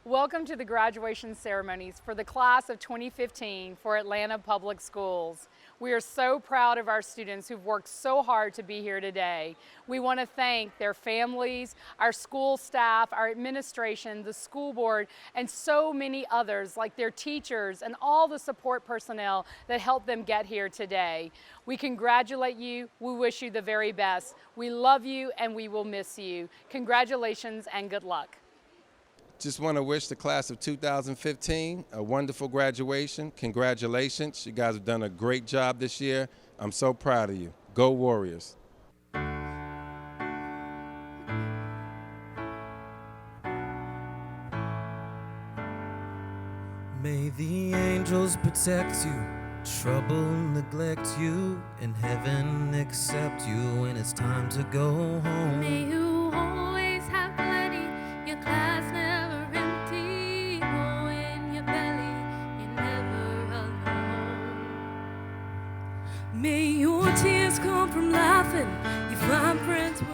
Welcome to the graduation ceremonies for the class of 2015 for Atlanta Public Schools. We are so proud of our students who've worked so hard to be here today. We want to thank their families, our school staff, our administration, the school board, and so many others like their teachers and all the support personnel that helped them get here today. We congratulate you. We wish you the very best. We love you and we will miss you. Congratulations and good luck. Just want to wish the class of 2015 a wonderful graduation. Congratulations. You guys have done a great job this year. I'm so proud of you. Go Warriors. May the angels protect you, trouble neglect you, and heaven accept you when it's time to go home. May you always have plenty, your class never empty, go in your belly, you're never alone. May your tears come from laughing, you find friends with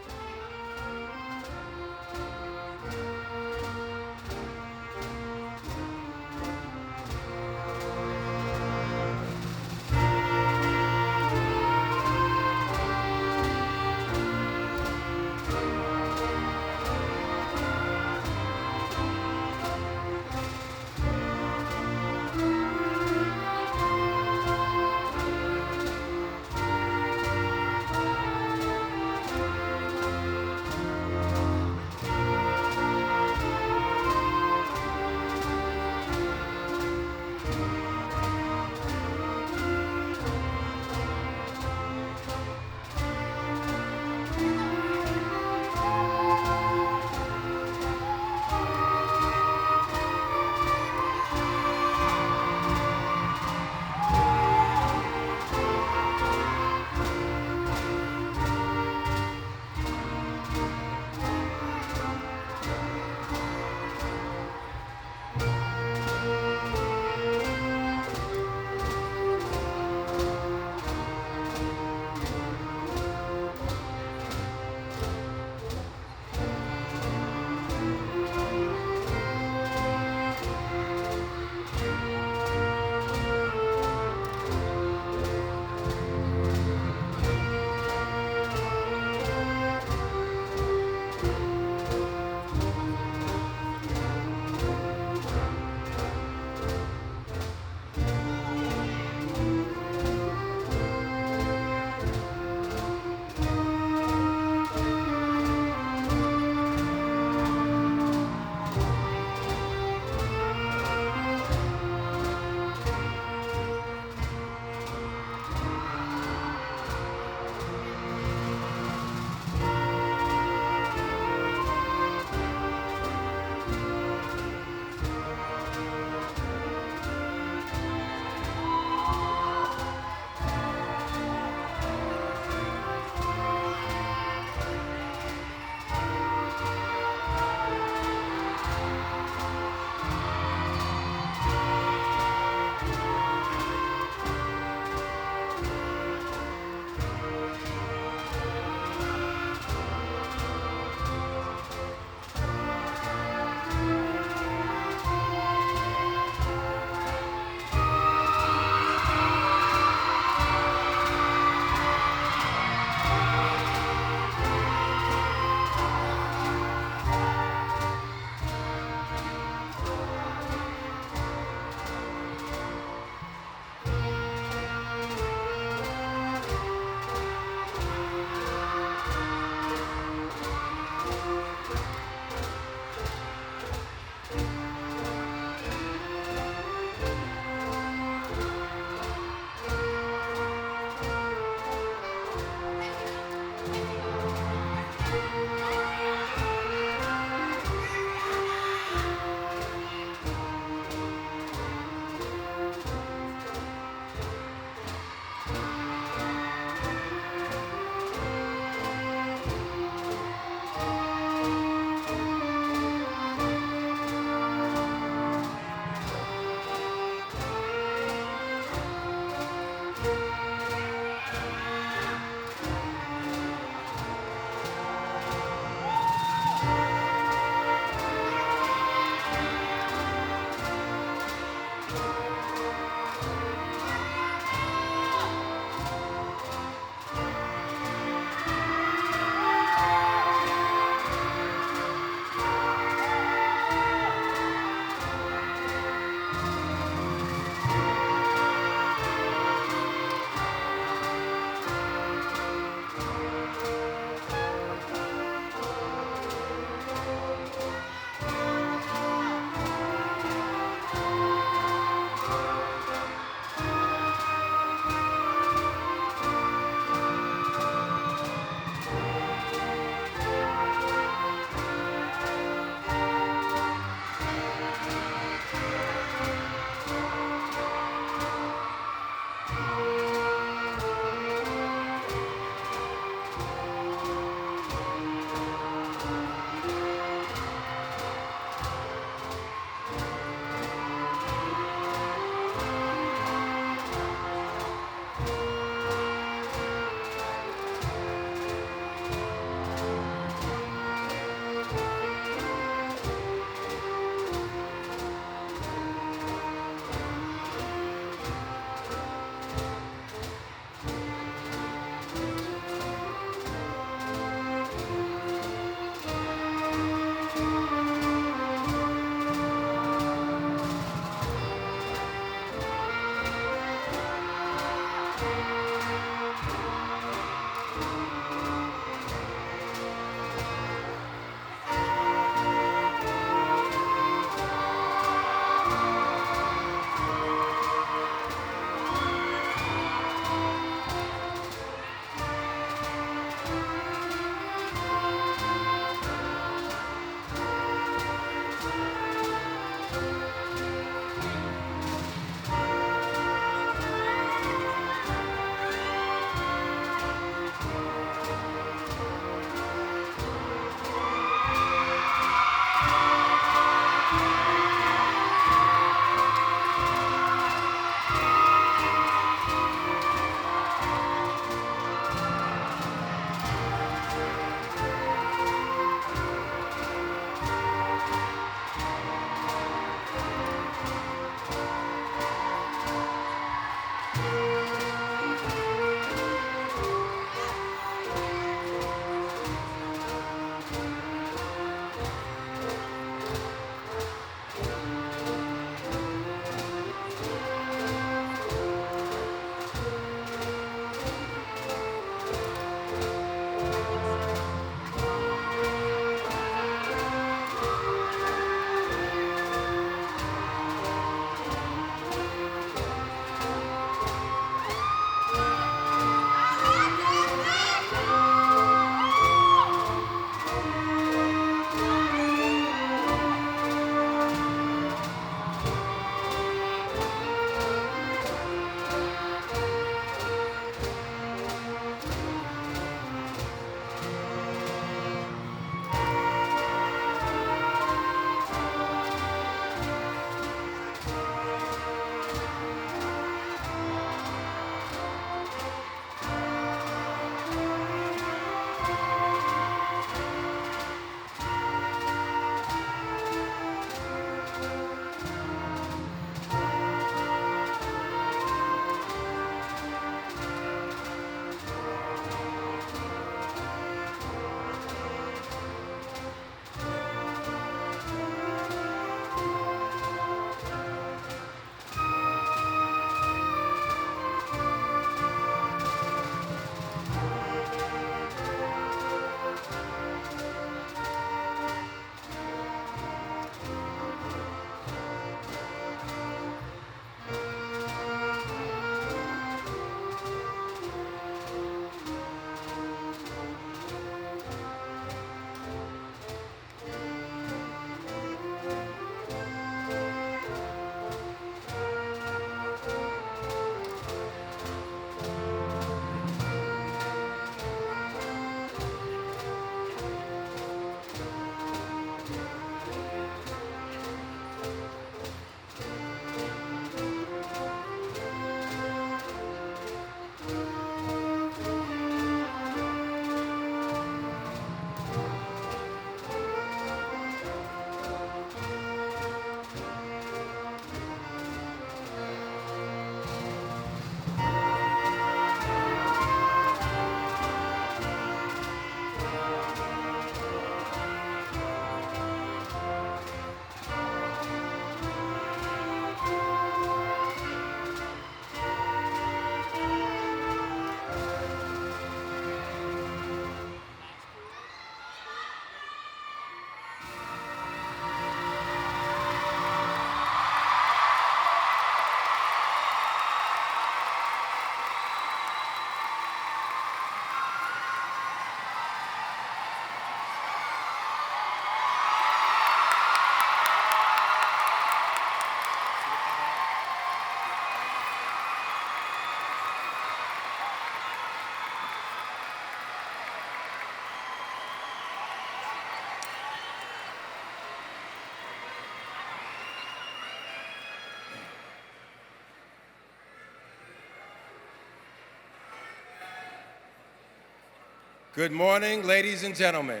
Good morning, ladies and gentlemen.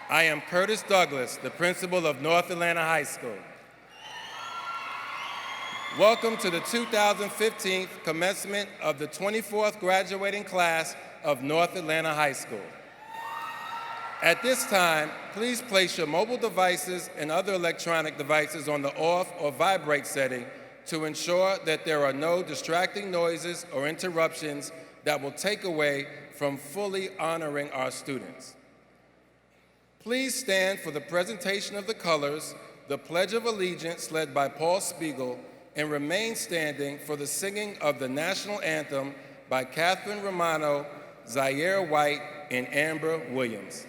I am Curtis Douglas, the principal of North Atlanta High School. Welcome to the 2015 commencement of the 24th graduating class of North Atlanta High School. At this time, please place your mobile devices and other electronic devices on the off or vibrate setting to ensure that there are no distracting noises or interruptions that will take away from fully honoring our students. Please stand for the presentation of the colors, the Pledge of Allegiance led by Paul Spiegel, and remain standing for the singing of the national anthem by Catherine Romano, Zaire White, and Amber Williams.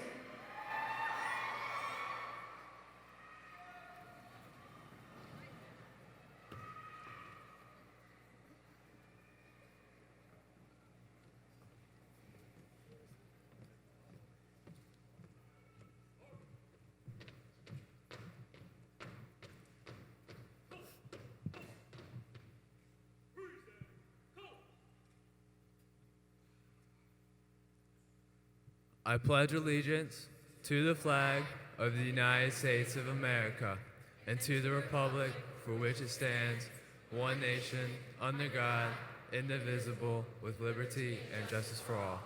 I pledge allegiance to the flag of the United States of America and to the republic for which it stands, one nation, under God, indivisible, with liberty and justice for all.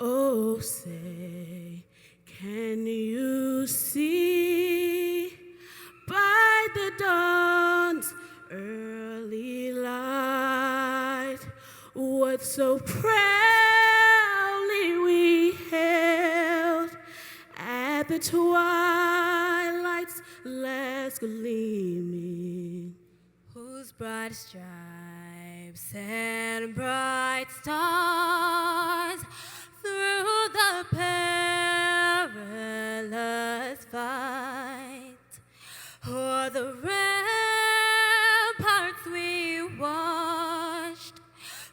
Oh, say, can you see by the dawn's early light what so proudly we held at the twilight's last gleaming, Whose bright stripes and bright stars through the perilous fight, o'er the ramparts we watched,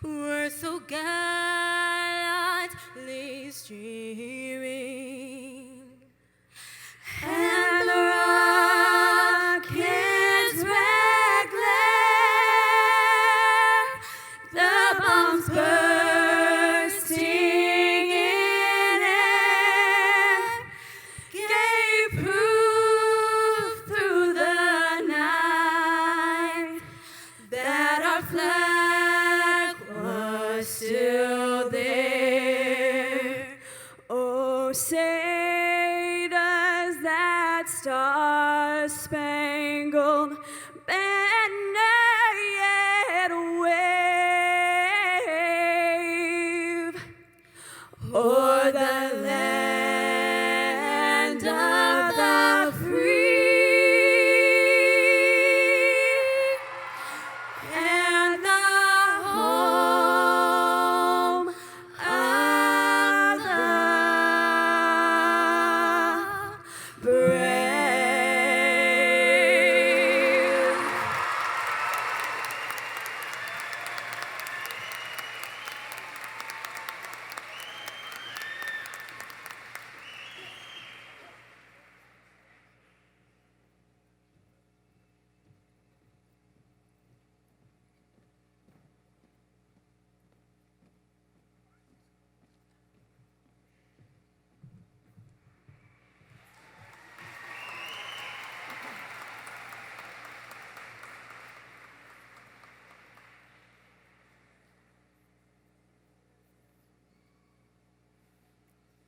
were so gallantly streaming, and the rockets' red glare, the bombs bursting in air, gave proof through the night that our flag was still there. Oh, say does that star-spangled banner yet wave o'er the land of the free and the home of the brave.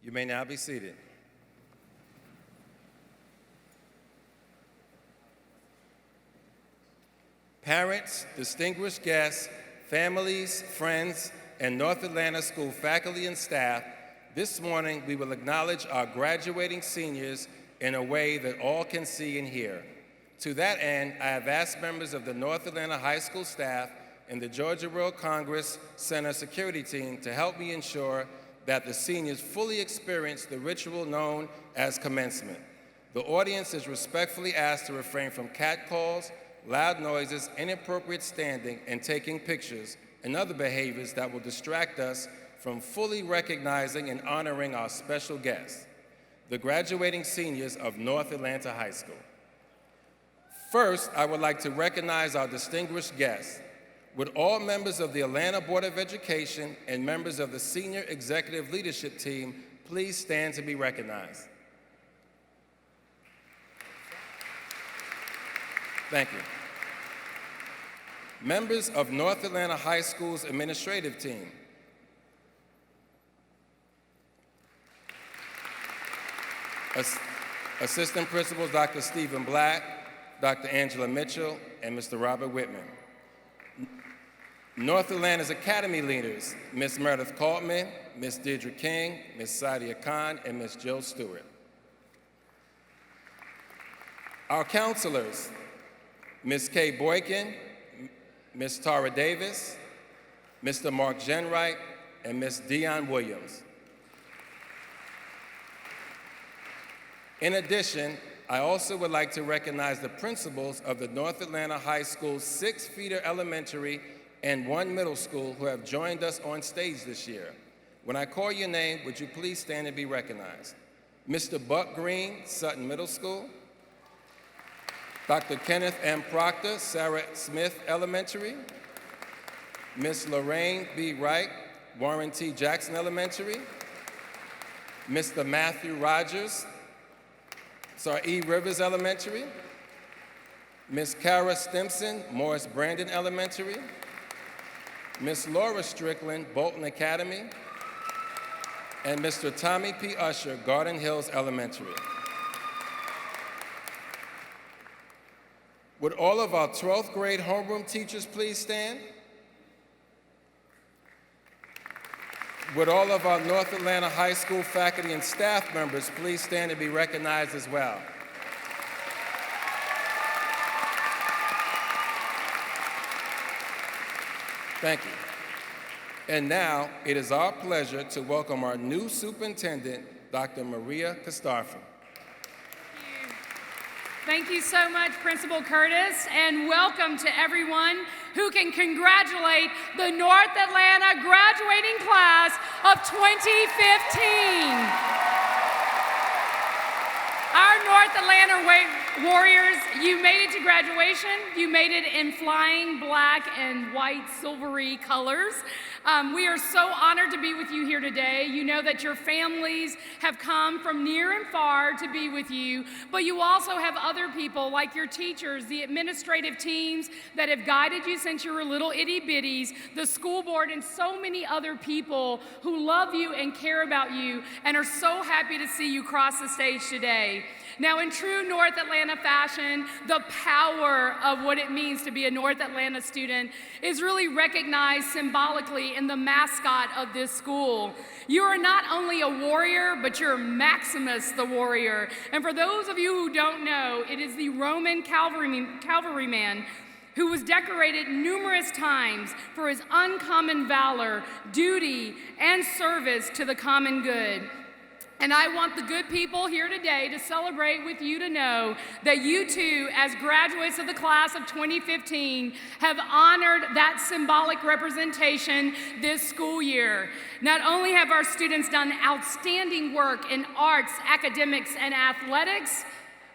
You may now be seated. Parents, distinguished guests, families, friends, and North Atlanta School faculty and staff, this morning we will acknowledge our graduating seniors in a way that all can see and hear. To that end, I have asked members of the North Atlanta High School staff and the Georgia World Congress Center security team to help me ensure that the seniors fully experience the ritual known as commencement. The audience is respectfully asked to refrain from catcalls, loud noises, inappropriate standing, and taking pictures, and other behaviors that will distract us from fully recognizing and honoring our special guests, the graduating seniors of North Atlanta High School. First, I would like to recognize our distinguished guests. Would all members of the Atlanta Board of Education and members of the Senior Executive Leadership Team please stand to be recognized? Thank you. Members of North Atlanta High School's administrative team. Assistant Principals Dr. Stephen Black, Dr. Angela Mitchell, and Mr. Robert Whitman. North Atlanta's Academy leaders, Ms. Meredith Kaltman, Ms. Deirdre King, Ms. Sadia Khan, and Ms. Jill Stewart. Our counselors, Ms. Kay Boykin, Ms. Tara Davis, Mr. Mark Jenwright, and Ms. Dion Williams. In addition, I also would like to recognize the principals of the North Atlanta High School's 6 feeder elementary and 1 middle school who have joined us on stage this year. When I call your name, would you please stand and be recognized? Mr. Buck Green, Sutton Middle School. Dr. Kenneth M. Proctor, Sarah Smith Elementary. Ms. Lorraine B. Wright, Warren T. Jackson Elementary. Mr. Matthew Rogers, E. Rivers Elementary. Ms. Kara Stimson, Morris Brandon Elementary. Ms. Laura Strickland, Bolton Academy. And Mr. Tommy P. Usher, Garden Hills Elementary. Would all of our 12th grade homeroom teachers please stand? Would all of our North Atlanta High School faculty and staff members please stand and be recognized as well? Thank you. And now, it is our pleasure to welcome our new superintendent, Dr. Maria Castarfi. Thank you so much, Principal Curtis, and welcome to everyone who can congratulate the North Atlanta graduating class of 2015. Our North Atlanta Warriors, you made it to graduation. You made it in flying black and white silvery colors. We are so honored to be with you here today. You know that your families have come from near and far to be with you, but you also have other people like your teachers, the administrative teams that have guided you since you were little itty bitties, the school board, and so many other people who love you and care about you and are so happy to see you cross the stage today. Now, in true North Atlanta fashion, the power of what it means to be a North Atlanta student is really recognized symbolically in the mascot of this school. You are not only a warrior, but you're Maximus the warrior. And for those of you who don't know, it is the Roman cavalryman who was decorated numerous times for his uncommon valor, duty, and service to the common good. And I want the good people here today to celebrate with you to know that you too, as graduates of the class of 2015, have honored that symbolic representation this school year. Not only have our students done outstanding work in arts, academics, and athletics,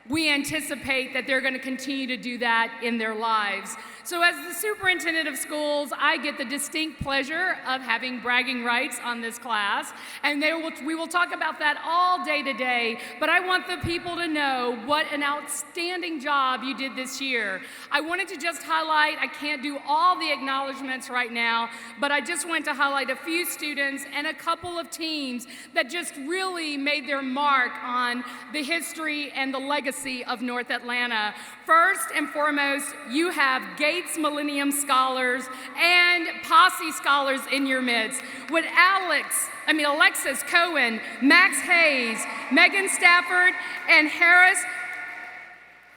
we anticipate that they're going to continue to do that in their lives. So as the superintendent of schools, I get the distinct pleasure of having bragging rights on this class, and we will talk about that all day today, but I want the people to know what an outstanding job you did this year. I wanted to just highlight, I can't do all the acknowledgments right now, but I just want to highlight a few students and a couple of teams that just really made their mark on the history and the legacy of North Atlanta. First and foremost, you have Gates Millennium Scholars and Posse Scholars in your midst. Would Alexis Cohen, Max Hayes, Megan Stafford, and Harris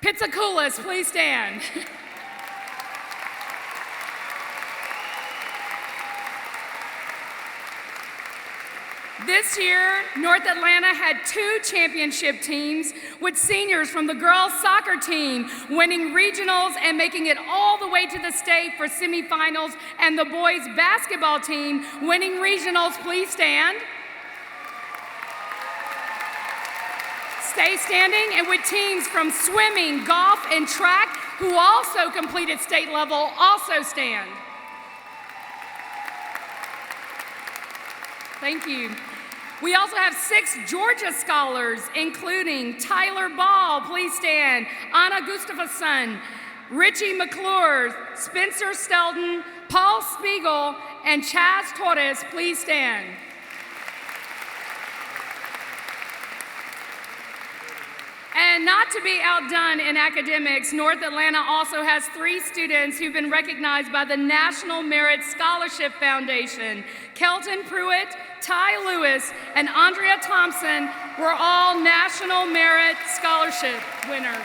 Pizzakoulis please stand? This year, North Atlanta had 2 championship teams, with seniors from the girls' soccer team winning regionals and making it all the way to the state for semifinals, and the boys' basketball team winning regionals. Please stand. stay standing, and would teams from swimming, golf, and track who also completed state level also stand? Thank you. We also have 6 Georgia scholars, including Tyler Ball, please stand, Anna Gustafsson, Richie McClure, Spencer Stelton, Paul Spiegel, and Chaz Torres, please stand. And not to be outdone in academics, North Atlanta also has 3 students who've been recognized by the National Merit Scholarship Foundation. Kelton Pruitt, Ty Lewis, and Andrea Thompson were all National Merit Scholarship winners.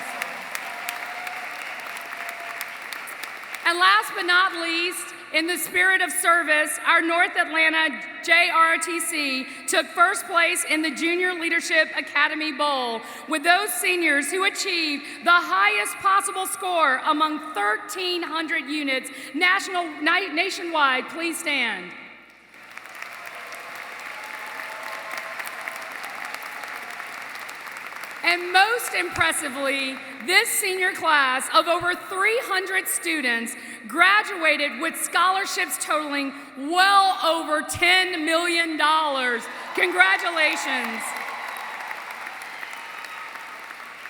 And last but not least, in the spirit of service, our North Atlanta JROTC took first place in the Junior Leadership Academy Bowl with those seniors who achieved the highest possible score among 1,300 units nationwide. Please stand. And most impressively, this senior class of over 300 students graduated with scholarships totaling well over $10 million. Congratulations.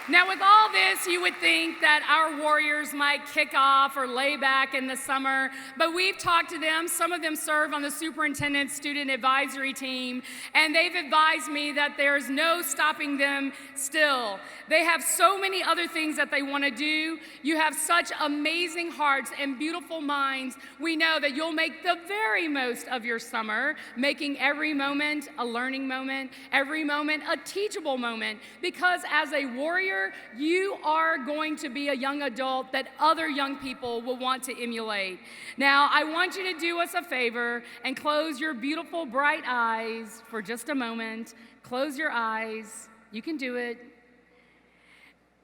Now, with all this, you would think that our warriors might kick off or lay back in the summer, but we've talked to them. Some of them serve on the superintendent's student advisory team, and they've advised me that there's no stopping them still. They have so many other things that they want to do. You have such amazing hearts and beautiful minds. We know that you'll make the very most of your summer, making every moment a learning moment, every moment a teachable moment, because as a warrior, you are going to be a young adult that other young people will want to emulate. Now, I want you to do us a favor and close your beautiful, bright eyes for just a moment. Close your eyes. You can do it.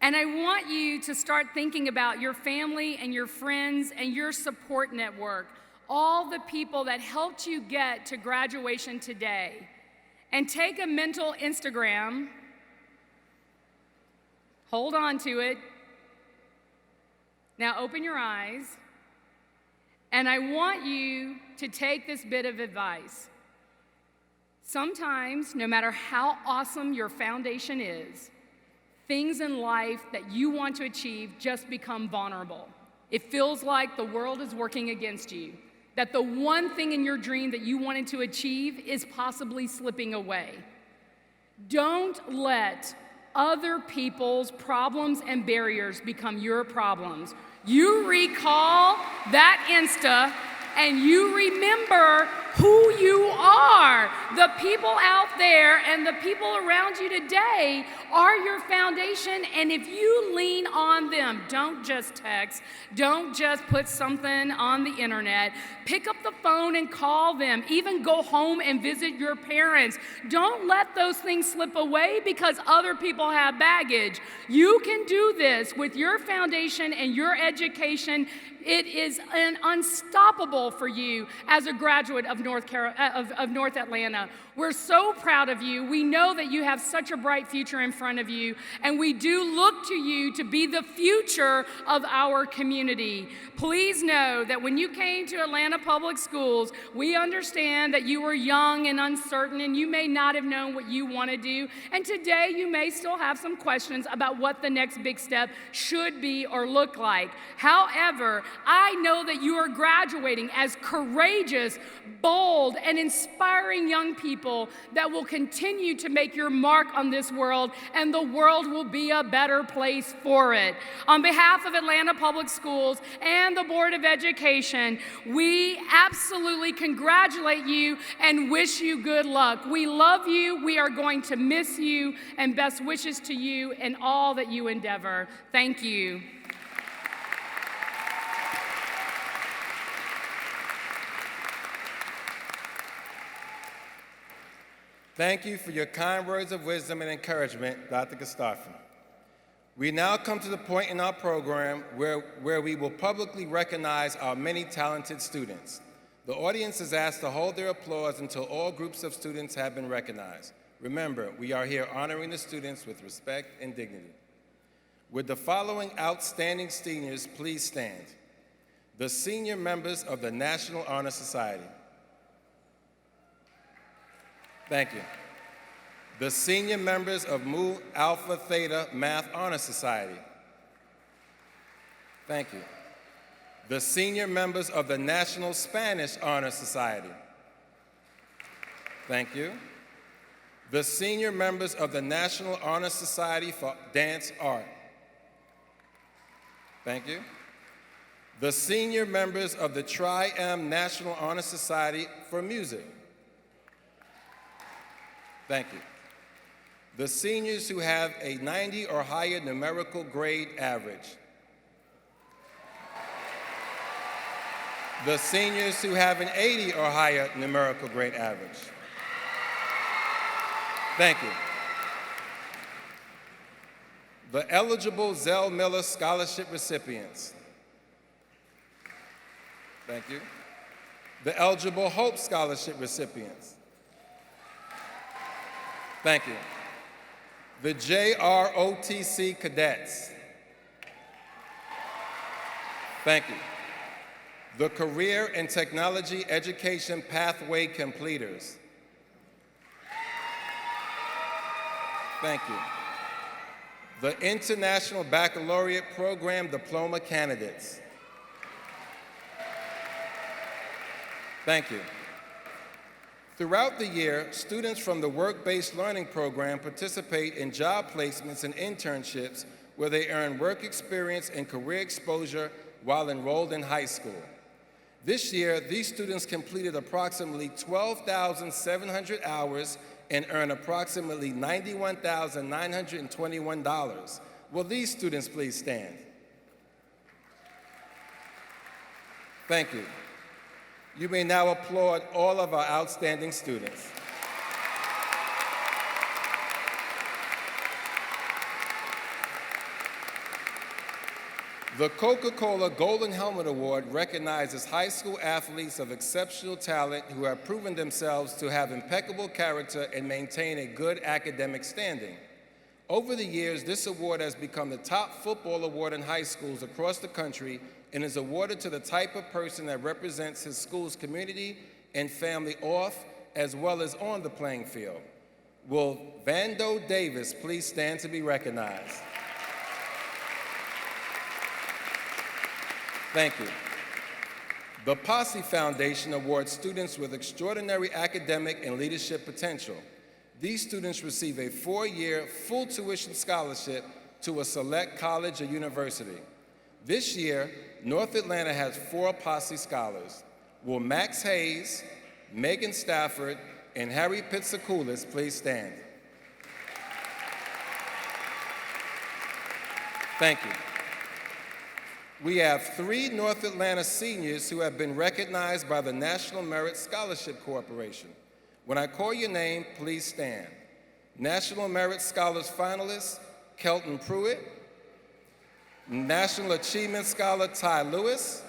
And I want you to start thinking about your family and your friends and your support network, all the people that helped you get to graduation today. And take a mental Instagram. Hold on to it. Now open your eyes. And I want you to take this bit of advice. Sometimes, no matter how awesome your foundation is, things in life that you want to achieve just become vulnerable. It feels like the world is working against you, that the one thing in your dream that you wanted to achieve is possibly slipping away. Don't let other people's problems and barriers become your problems. You recall that Insta and you remember who you are. The people out there and the people around you today are your foundation, and if you lean on them, don't just text, don't just put something on the internet, pick up the phone and call them, even go home and visit your parents. Don't let those things slip away because other people have baggage. You can do this with your foundation and your education. It is unstoppable for you as a graduate of North Atlanta. We're so proud of you. We know that you have such a bright future in front of you, and we do look to you to be the future of our community. Please know that when you came to Atlanta Public Schools, we understand that you were young and uncertain, and you may not have known what you want to do. And today, you may still have some questions about what the next big step should be or look like. However, I know that you are graduating as courageous, bold, and inspiring young people that will continue to make your mark on this world, and the world will be a better place for it. On behalf of Atlanta Public Schools and the Board of Education, we absolutely congratulate you and wish you good luck. We love you, we are going to miss you, and best wishes to you in all that you endeavor. Thank you. Thank you for your kind words of wisdom and encouragement, Dr. Gustafson. We now come to the point in our program where we will publicly recognize our many talented students. The audience is asked to hold their applause until all groups of students have been recognized. Remember, we are here honoring the students with respect and dignity. Would the following outstanding seniors please stand? The senior members of the National Honor Society. Thank you. The senior members of Mu Alpha Theta Math Honor Society. Thank you. The senior members of the National Spanish Honor Society. Thank you. The senior members of the National Honor Society for Dance Art. Thank you. The senior members of the Tri-M National Honor Society for Music. Thank you. The seniors who have a 90 or higher numerical grade average. The seniors who have an 80 or higher numerical grade average. Thank you. The eligible Zell Miller Scholarship recipients. Thank you. The eligible Hope Scholarship recipients. Thank you. The JROTC cadets. Thank you. The Career and Technology Education Pathway completers. Thank you. The International Baccalaureate Program Diploma candidates. Thank you. Throughout the year, students from the Work-Based Learning Program participate in job placements and internships where they earn work experience and career exposure while enrolled in high school. This year, these students completed approximately 12,700 hours and earned approximately $91,921. Will these students please stand? Thank you. You may now applaud all of our outstanding students. The Coca-Cola Golden Helmet Award recognizes high school athletes of exceptional talent who have proven themselves to have impeccable character and maintain a good academic standing. Over the years, this award has become the top football award in high schools across the country and is awarded to the type of person that represents his school's community and family off as well as on the playing field. Will Vando Davis please stand to be recognized? Thank you. The Posse Foundation awards students with extraordinary academic and leadership potential. These students receive a 4-year full tuition scholarship to a select college or university. This year, North Atlanta has 4 Posse scholars. Will Max Hayes, Megan Stafford, and Harry Pitsakoulis please stand? Thank you. We have 3 North Atlanta seniors who have been recognized by the National Merit Scholarship Corporation. When I call your name, please stand. National Merit Scholars finalists, Kelton Pruitt, National Achievement Scholar Ty Lewis,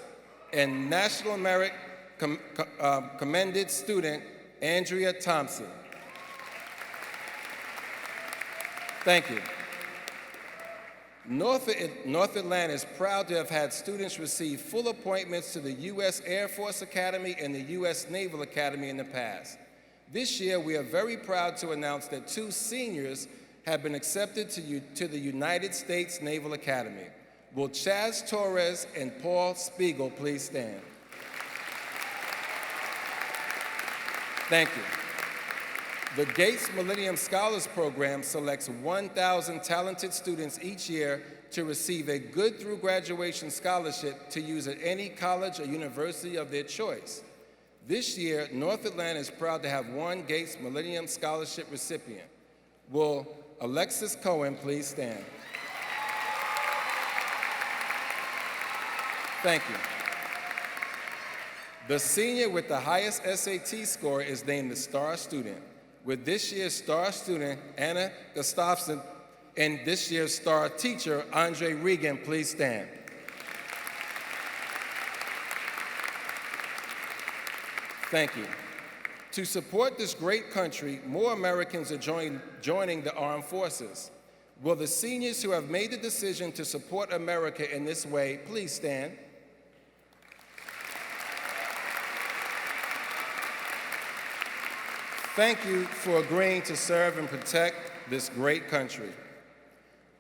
and National Merit Commended Student Andrea Thompson. Thank you. North Atlanta is proud to have had students receive full appointments to the U.S. Air Force Academy and the U.S. Naval Academy in the past. This year, we are very proud to announce that 2 seniors have been accepted to the United States Naval Academy. Will Chaz Torres and Paul Spiegel please stand? Thank you. The Gates Millennium Scholars Program selects 1,000 talented students each year to receive a good through graduation scholarship to use at any college or university of their choice. This year, North Atlanta is proud to have 1 Gates Millennium Scholarship recipient. Will Alexis Cohen please stand? Thank you. The senior with the highest SAT score is named the Star Student. With this year's Star Student, Anna Gustafson, and this year's Star Teacher, Andre Regan, please stand. Thank you. To support this great country, more Americans are joining the armed forces. Will the seniors who have made the decision to support America in this way please stand? Thank you for agreeing to serve and protect this great country.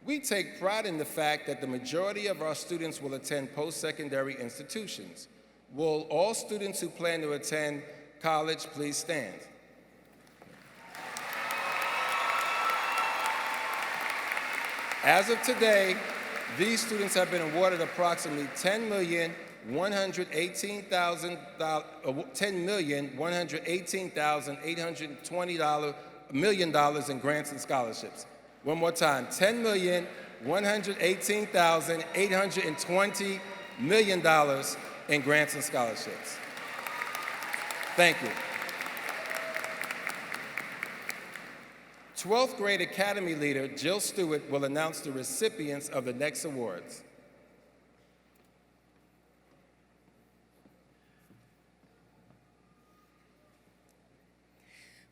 We take pride in the fact that the majority of our students will attend post-secondary institutions. Will all students who plan to attend college please stand? As of today, these students have been awarded approximately $10,118,820 million in grants and scholarships. One more time, $10,118,820 million in grants and scholarships. Thank you. 12th grade Academy leader Jill Stewart will announce the recipients of the next awards.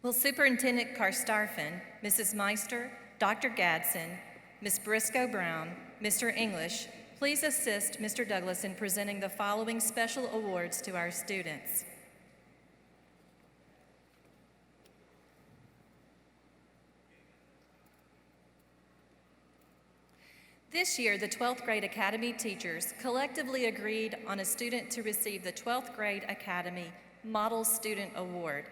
Will Superintendent Karstarfin, Mrs. Meister, Dr. Gadsden, Ms. Briscoe-Brown, Mr. English, please assist Mr. Douglas in presenting the following special awards to our students. This year, the 12th grade Academy teachers collectively agreed on a student to receive the 12th grade Academy Model Student Award.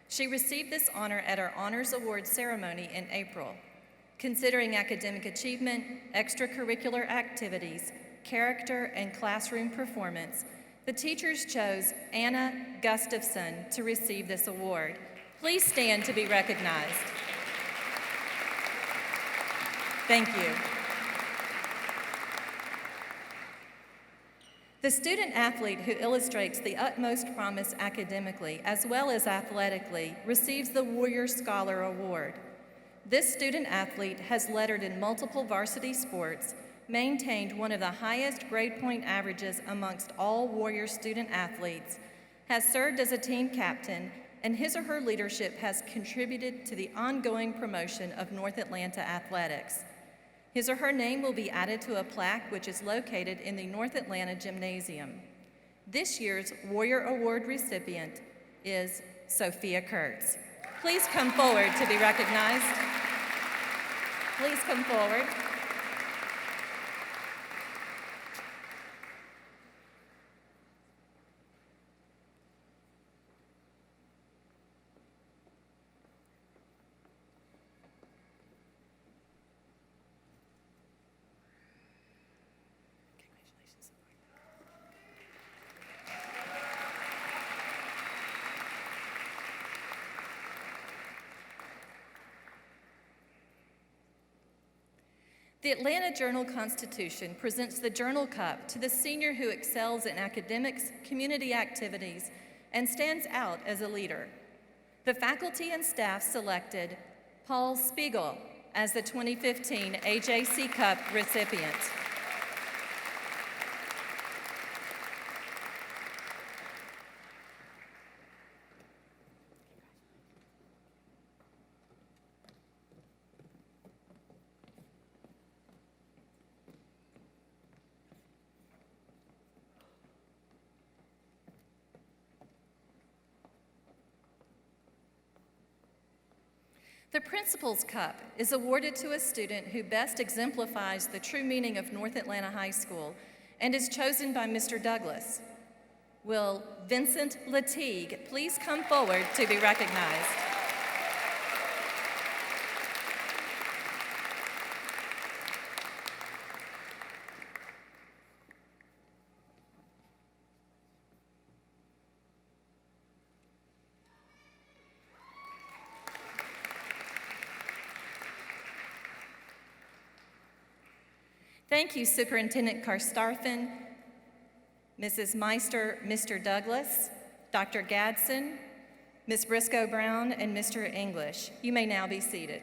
She received this honor at our Honors Award ceremony in April. Considering academic achievement, extracurricular activities, character, and classroom performance, the teachers chose Anna Gustafson to receive this award. Please stand to be recognized. Thank you. The student athlete who illustrates the utmost promise academically as well as athletically receives the Warrior Scholar Award. This student athlete has lettered in multiple varsity sports, maintained one of the highest grade point averages amongst all Warrior student athletes, has served as a team captain, and his or her leadership has contributed to the ongoing promotion of North Atlanta athletics. His or her name will be added to a plaque which is located in the North Atlanta Gymnasium. This year's Warrior Award recipient is Sophia Kurtz. Please come forward to be recognized. Please come forward. The Atlanta Journal-Constitution presents the Journal Cup to the senior who excels in academics, community activities, and stands out as a leader. The faculty and staff selected Paul Spiegel as the 2015 AJC Cup recipient. The Principal's Cup is awarded to a student who best exemplifies the true meaning of North Atlanta High School and is chosen by Mr. Douglas. Will Vincent Latigue please come forward to be recognized? Thank you, Superintendent Karstarfin, Mrs. Meister, Mr. Douglas, Dr. Gadsden, Ms. Briscoe-Brown, and Mr. English. You may now be seated.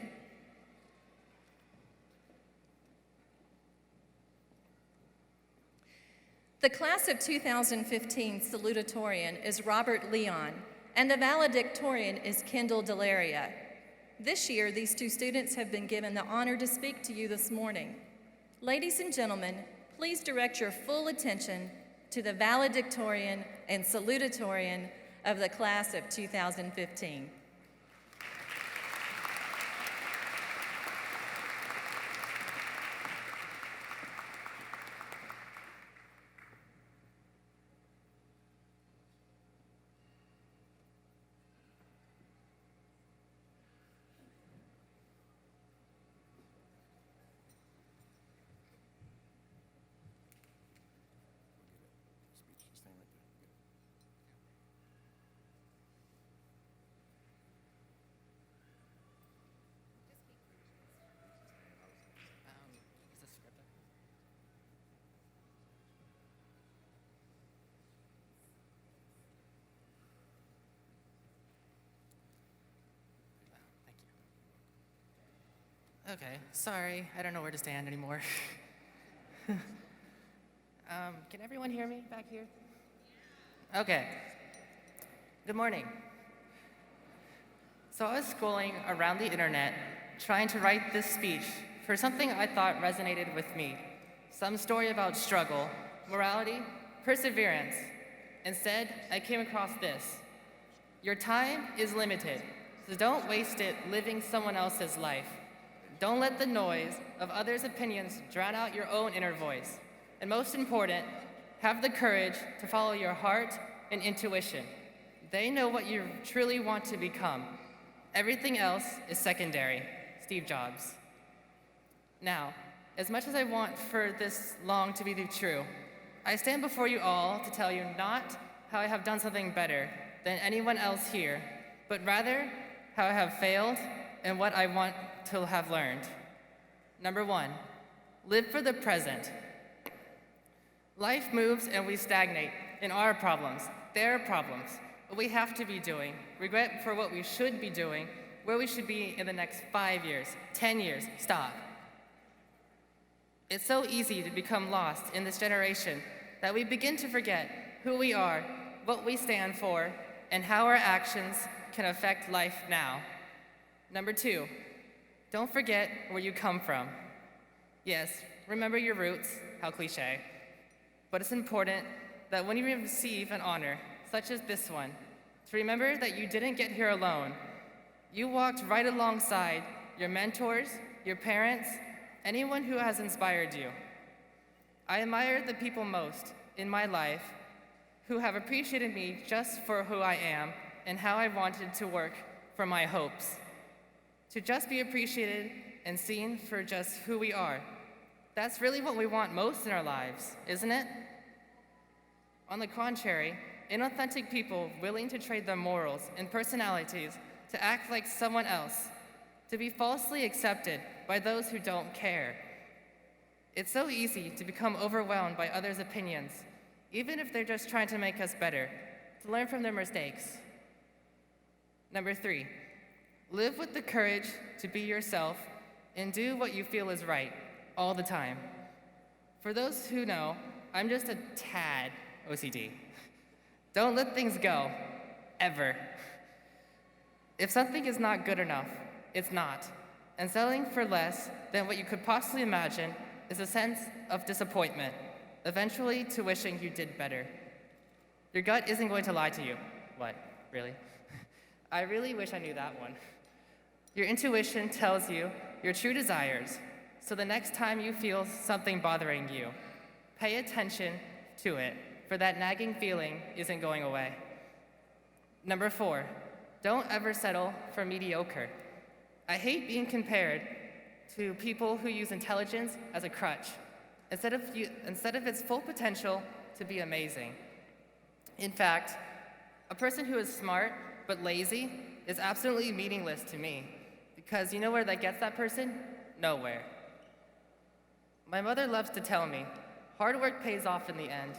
The class of 2015 salutatorian is Robert Leon, And the valedictorian is Kendall Delaria. This year, these two students have been given the honor to speak to you this morning. Ladies and gentlemen, please direct your full attention to the valedictorian and salutatorian of the class of 2015. Okay, sorry, I don't know where to stand anymore. Can everyone hear me back here? Okay. Good morning. So I was scrolling around the internet trying to write this speech for something I thought resonated with me. Some story about struggle, morality, perseverance. Instead, I came across this. Your time is limited, so don't waste it living someone else's life. Don't let the noise of others' opinions drown out your own inner voice. And most important, have the courage to follow your heart and intuition. They know what you truly want to become. Everything else is secondary. Steve Jobs. Now, as much as I want for this long to be true, I stand before you all to tell you not how I have done something better than anyone else here, but rather how I have failed and what I want to have learned. Number one, live for the present. Life moves and we stagnate in our problems, their problems, what we have to be doing, regret for what we should be doing, where we should be in the next 5 years, 10 years, stop. It's so easy to become lost in this generation that we begin to forget who we are, what we stand for, and how our actions can affect life now. Number two, don't forget where you come from. Yes, remember your roots, how cliche. But it's important that when you receive an honor, such as this one, to remember that you didn't get here alone. You walked right alongside your mentors, your parents, anyone who has inspired you. I admire the people most in my life who have appreciated me just for who I am and how I wanted to work for my hopes. To just be appreciated and seen for just who we are. That's really what we want most in our lives, isn't it? On the contrary, inauthentic people willing to trade their morals and personalities to act like someone else, to be falsely accepted by those who don't care. It's so easy to become overwhelmed by others' opinions, even if they're just trying to make us better, to learn from their mistakes. Number three, live with the courage to be yourself and do what you feel is right all the time. For those who know, I'm just a tad OCD. Don't let things go, ever. If something is not good enough, it's not. And settling for less than what you could possibly imagine is a sense of disappointment, eventually to wishing you did better. Your gut isn't going to lie to you. What, really? I really wish I knew that one. Your intuition tells you your true desires, so the next time you feel something bothering you, pay attention to it, for that nagging feeling isn't going away. Number four, don't ever settle for mediocre. I hate being compared to people who use intelligence as a crutch, instead of its full potential to be amazing. In fact, a person who is smart but lazy is absolutely meaningless to me, because you know where that gets that person? Nowhere. My mother loves to tell me, hard work pays off in the end.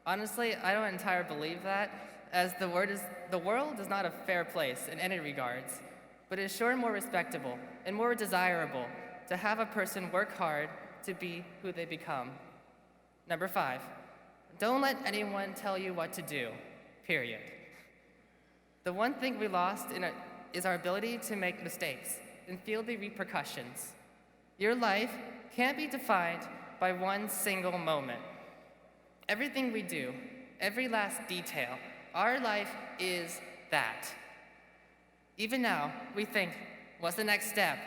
Honestly, I don't entirely believe that, as the world is not a fair place in any regards, but it is sure more respectable and more desirable to have a person work hard to be who they become. Number five, don't let anyone tell you what to do, period. The one thing we lost is our ability to make mistakes and feel the repercussions. Your life can't be defined by one single moment. Everything we do, every last detail, our life is that. Even now, we think, what's the next step?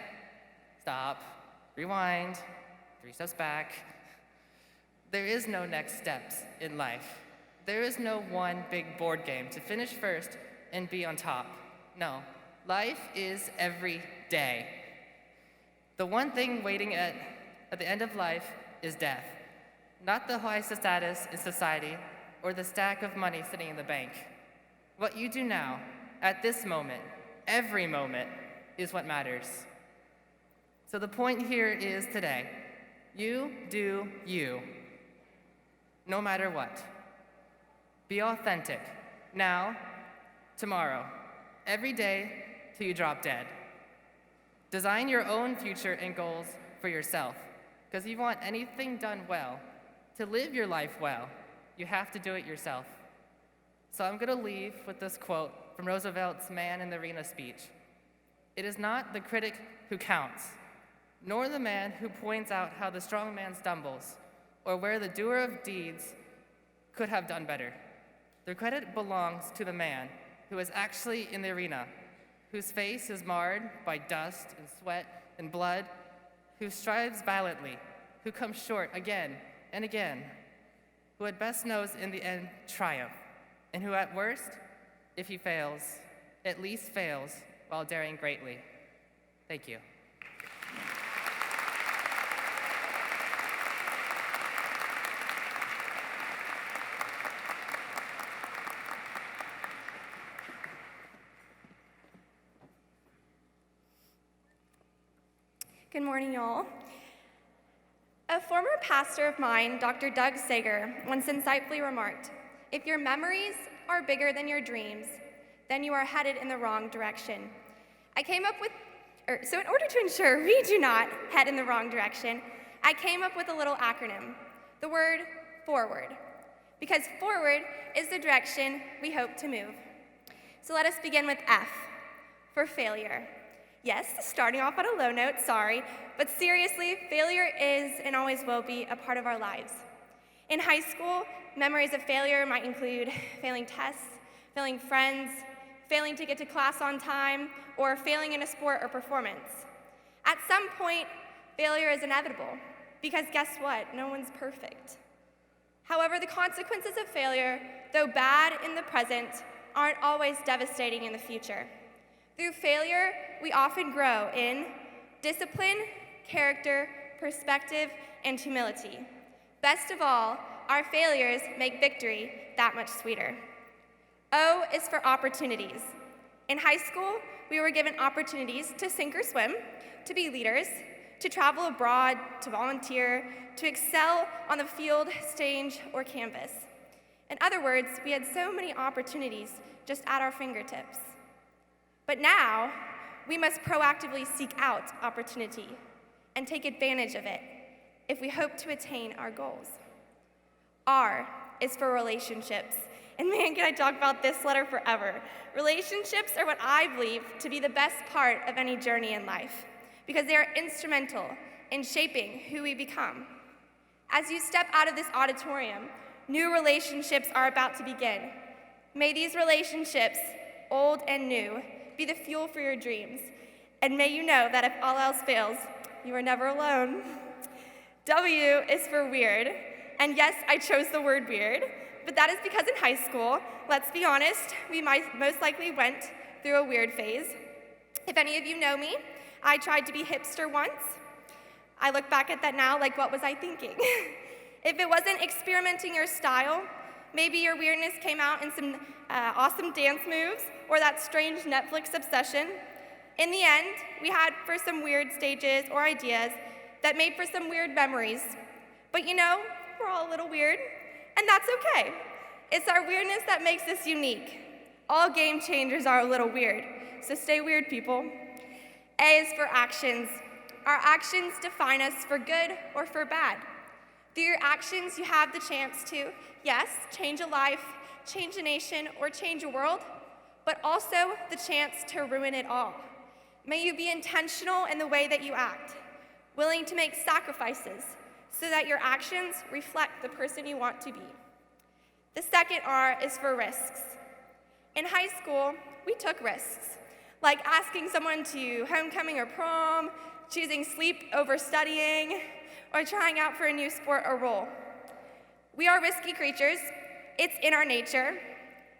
Stop, rewind, 3 steps back. There is no next steps in life. There is no one big board game to finish first and be on top. No, life is every day. The one thing waiting at the end of life is death, not the highest status in society or the stack of money sitting in the bank. What you do now, at this moment, every moment, is what matters. So the point here is today, you do you, no matter what. Be authentic, now, tomorrow, every day till you drop dead. Design your own future and goals for yourself, because if you want anything done well, to live your life well, you have to do it yourself. So I'm gonna leave with this quote from Roosevelt's Man in the Arena speech. It is not the critic who counts, nor the man who points out how the strong man stumbles, or where the doer of deeds could have done better. The credit belongs to the man who is actually in the arena, whose face is marred by dust and sweat and blood, who strives valiantly, who comes short again and again, who at best knows in the end triumph, and who at worst, if he fails, at least fails while daring greatly. Thank you. Good morning, y'all. A former pastor of mine, Dr. Doug Sager, once insightfully remarked, "If your memories are bigger than your dreams, then you are headed in the wrong direction." So in order to ensure we do not head in the wrong direction, I came up with a little acronym, the word forward, because forward is the direction we hope to move. So let us begin with F, for failure. Yes, starting off on a low note, sorry, but seriously, failure is and always will be a part of our lives. In high school, memories of failure might include failing tests, failing friends, failing to get to class on time, or failing in a sport or performance. At some point, failure is inevitable, because guess what? No one's perfect. However, the consequences of failure, though bad in the present, aren't always devastating in the future. Through failure, we often grow in discipline, character, perspective, and humility. Best of all, our failures make victory that much sweeter. O is for opportunities. In high school, we were given opportunities to sink or swim, to be leaders, to travel abroad, to volunteer, to excel on the field, stage, or canvas. In other words, we had so many opportunities just at our fingertips. But now, we must proactively seek out opportunity and take advantage of it if we hope to attain our goals. R is for relationships. And man, can I talk about this letter forever. Relationships are what I believe to be the best part of any journey in life, because they are instrumental in shaping who we become. As you step out of this auditorium, new relationships are about to begin. May these relationships, old and new, be the fuel for your dreams. And may you know that if all else fails, you are never alone. W is for weird. And yes, I chose the word weird, but that is because in high school, let's be honest, we most likely went through a weird phase. If any of you know me, I tried to be hipster once. I look back at that now like, what was I thinking? If it wasn't experimenting your style, maybe your weirdness came out in some awesome dance moves or that strange Netflix obsession. In the end, we had for some weird stages or ideas that made for some weird memories. But you know, we're all a little weird, and that's okay. It's our weirdness that makes us unique. All game changers are a little weird, so stay weird, people. A is for actions. Our actions define us for good or for bad. Through your actions, you have the chance to, yes, change a life, change a nation, or change a world, but also the chance to ruin it all. May you be intentional in the way that you act, willing to make sacrifices so that your actions reflect the person you want to be. The second R is for risks. In high school, we took risks, like asking someone to homecoming or prom, choosing sleep over studying, or trying out for a new sport or role. We are risky creatures. It's in our nature,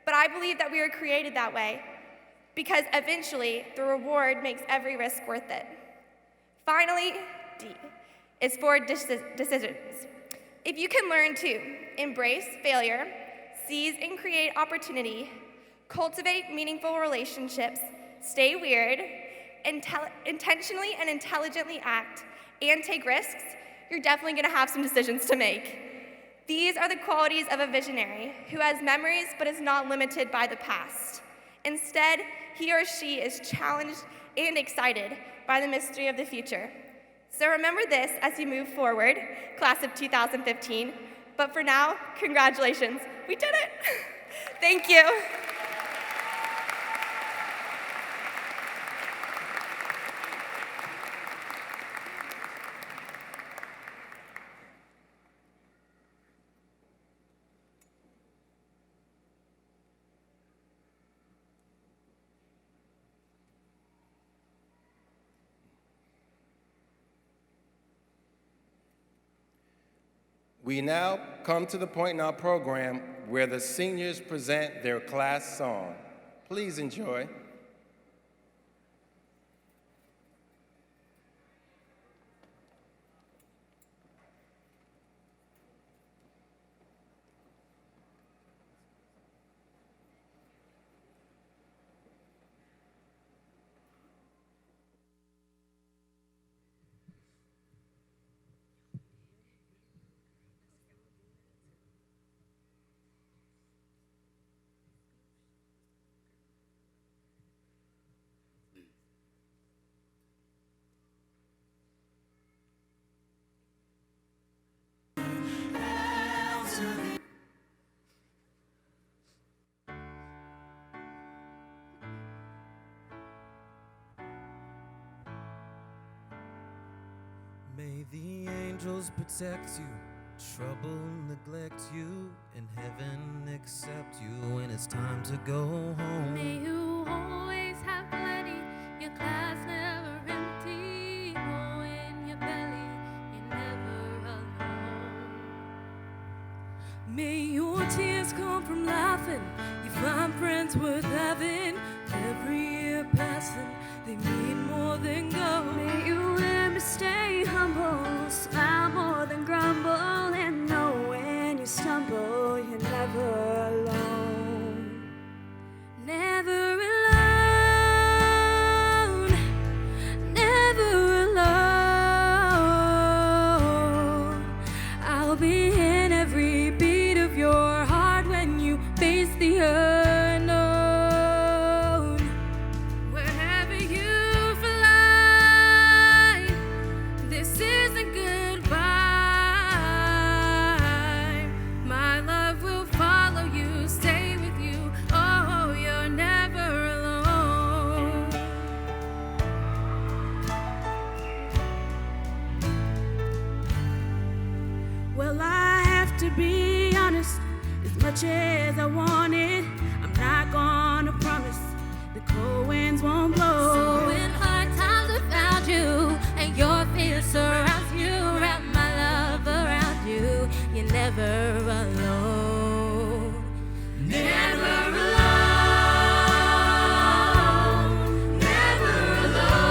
but I believe that we were created that way because eventually the reward makes every risk worth it. Finally, D is for decisions. If you can learn to embrace failure, seize and create opportunity, cultivate meaningful relationships, stay weird, intentionally and intelligently act, and take risks, you're definitely going to have some decisions to make. These are the qualities of a visionary who has memories but is not limited by the past. Instead, he or she is challenged and excited by the mystery of the future. So remember this as you move forward, class of 2015. But for now, congratulations. We did it. Thank you. We now come to the point in our program where the seniors present their class song. Please enjoy. May the angels protect you, trouble neglect you, and heaven accept you when it's time to go home. May you always have plenty, your glass never empty. Go in your belly, you're never alone. May your tears come from laughing, you find friends worth having. Every year passing, they mean more than gold. May you learn to stay humble, smile more than grumble, and know when you stumble, you're never alone. Never alone, never alone. I'll be in every beat of your heart when you face the unknown. Wherever you fly, this isn't goodbye. My love will follow you, stay with you. Oh, you're never alone. Well, I have to be honest, as much as I want it, I'm not gonna promise the cold winds won't blow. So in hard times I found you, and your fear surrounds you, wrap my love around you, you're never alone. Never alone, never alone.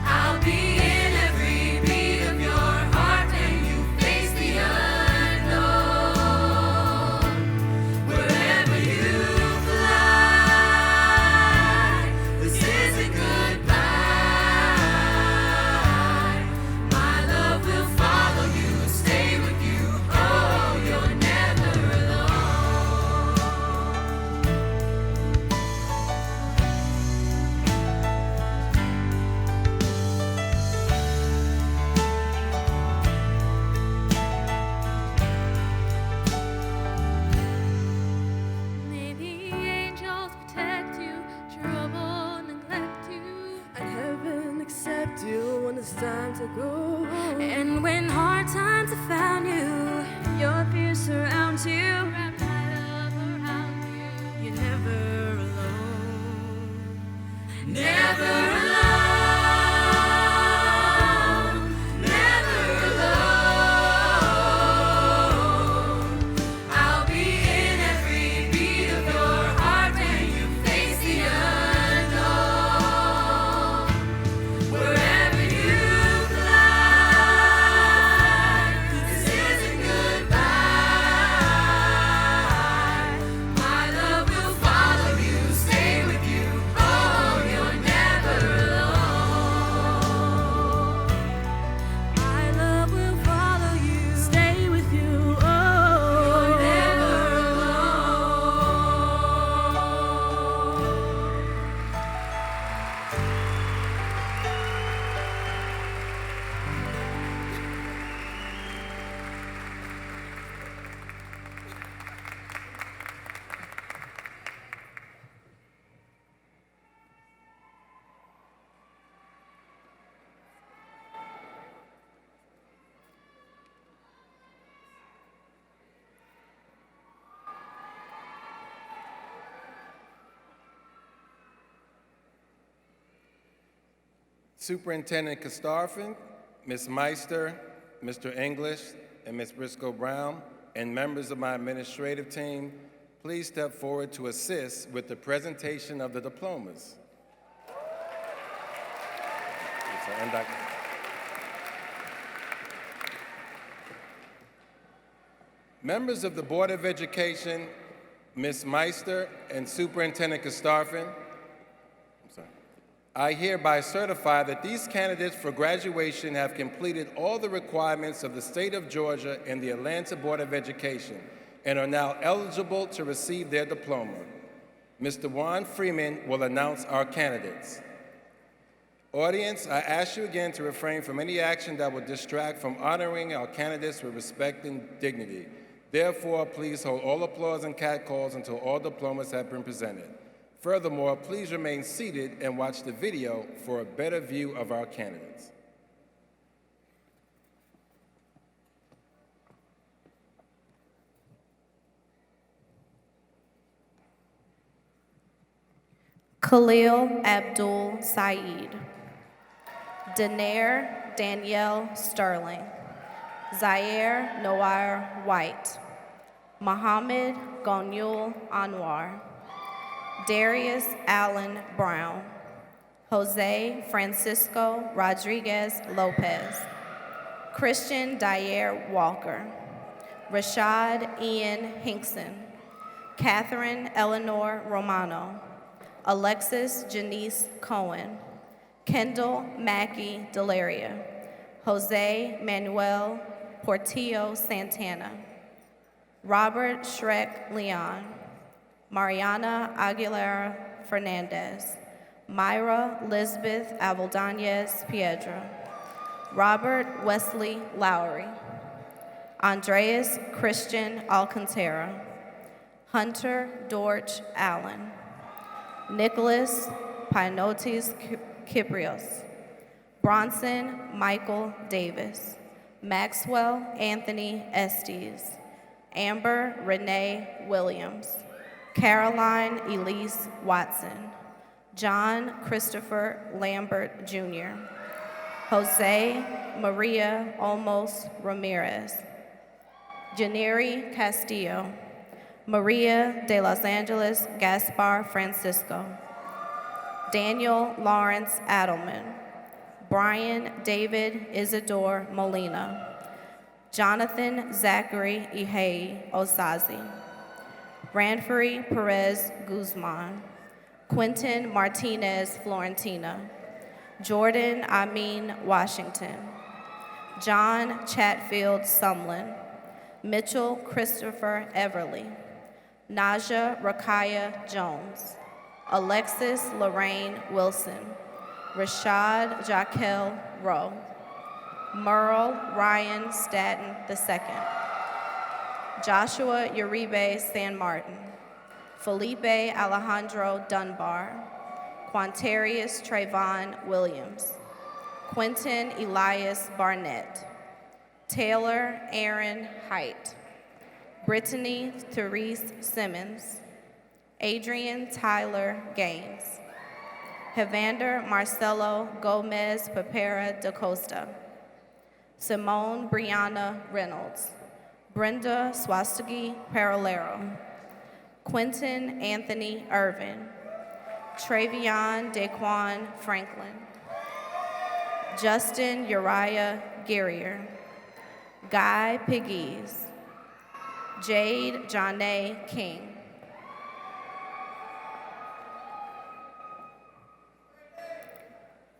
I'll be in every beat of your heart when you face the unknown. Wherever you fly, this isn't goodbye. My love will follow you, stay go. And when hard times have found you, your fears surround you. Wrap my love around you. You're never alone. Never alone. Superintendent Kastarfin, Ms. Meister, Mr. English, and Ms. Briscoe-Brown, and members of my administrative team, please step forward to assist with the presentation of the diplomas. Members of the Board of Education, Ms. Meister and Superintendent Kastarfin, I hereby certify that these candidates for graduation have completed all the requirements of the state of Georgia and the Atlanta Board of Education and are now eligible to receive their diploma. Mr. Juan Freeman will announce our candidates. Audience, I ask you again to refrain from any action that would distract from honoring our candidates with respect and dignity. Therefore, please hold all applause and catcalls until all diplomas have been presented. Furthermore, please remain seated and watch the video for a better view of our candidates. Khalil Abdul Saeed. Daenerys Danielle Sterling. Zaire Noir White. Mohammed Gonyul Anwar. Darius Allen Brown. Jose Francisco Rodriguez Lopez. Christian Dyer Walker. Rashad Ian Hinkson. Catherine Eleanor Romano. Alexis Janice Cohen. Kendall Mackey Delaria. Jose Manuel Portillo Santana. Robert Shrek Leon. Mariana Aguilera Fernandez. Myra Lisbeth Aveldanez Piedra. Robert Wesley Lowry. Andreas Christian Alcantara. Hunter Dorch Allen. Nicholas Pinotis Kiprios. Bronson Michael Davis. Maxwell Anthony Estes. Amber Renee Williams. Caroline Elise Watson. John Christopher Lambert Jr. Jose Maria Olmos Ramirez. Janeri Castillo. Maria de Los Angeles Gaspar Francisco. Daniel Lawrence Adelman. Brian David Isidore Molina. Jonathan Zachary Ihei Osazi. Ranfrey Perez Guzman. Quentin Martinez Florentina. Jordan Amin Washington. John Chatfield Sumlin. Mitchell Christopher Everly. Naja Rakaya Jones. Alexis Lorraine Wilson. Rashad Jaquel Rowe. Merle Ryan Staten II. Joshua Uribe San Martin. Felipe Alejandro Dunbar. Quantarius Trayvon Williams. Quentin Elias Barnett. Taylor Aaron Height. Brittany Therese Simmons. Adrian Tyler Gaines. Evander Marcelo Gomez Papera da Costa. Simone Brianna Reynolds. Brenda Swastigi Paralero. Quentin Anthony Irvin. Travion Daquan Franklin. Justin Uriah Guerrier. Guy Piggies. Jade Johnay King.